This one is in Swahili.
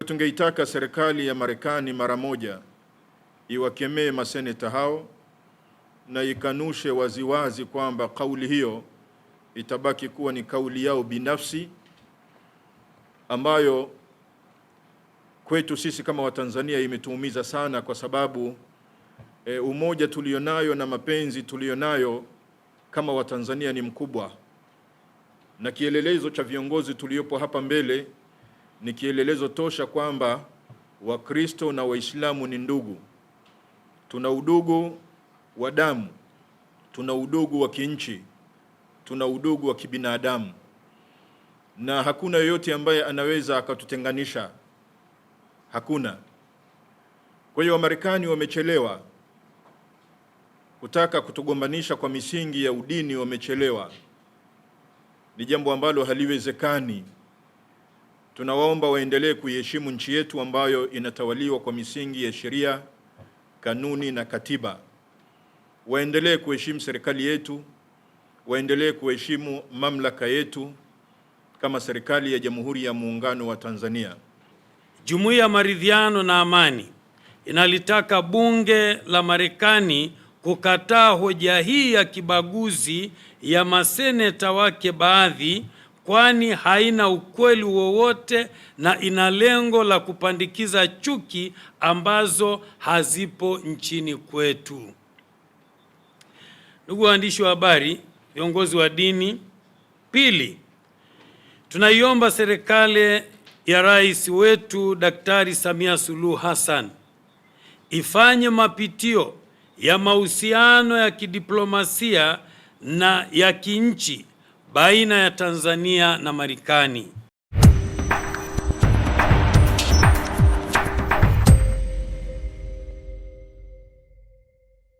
Tungeitaka serikali ya Marekani mara moja iwakemee maseneta hao na ikanushe waziwazi kwamba kauli hiyo itabaki kuwa ni kauli yao binafsi ambayo kwetu sisi kama Watanzania imetuumiza sana, kwa sababu umoja tulionayo na mapenzi tulionayo kama Watanzania ni mkubwa, na kielelezo cha viongozi tuliopo hapa mbele ni kielelezo tosha kwamba Wakristo na Waislamu ni ndugu. Tuna udugu wa damu, tuna udugu wa kinchi, tuna udugu wa kibinadamu, na hakuna yoyote ambaye anaweza akatutenganisha. Hakuna. Kwa hiyo Wamarekani wamechelewa kutaka kutugombanisha kwa misingi ya udini, wamechelewa. Ni jambo ambalo haliwezekani. Tunawaomba waendelee kuiheshimu nchi yetu ambayo inatawaliwa kwa misingi ya sheria, kanuni na katiba. Waendelee kuheshimu serikali yetu, waendelee kuheshimu mamlaka yetu kama serikali ya Jamhuri ya Muungano wa Tanzania. Jumuiya ya Maridhiano na Amani inalitaka bunge la Marekani kukataa hoja hii ya kibaguzi ya maseneta wake baadhi, kwani haina ukweli wowote na ina lengo la kupandikiza chuki ambazo hazipo nchini kwetu. Ndugu waandishi wa habari, viongozi wa dini, pili, tunaiomba serikali ya Rais wetu Daktari Samia Suluhu Hassan ifanye mapitio ya mahusiano ya kidiplomasia na ya kinchi baina ya Tanzania na Marekani.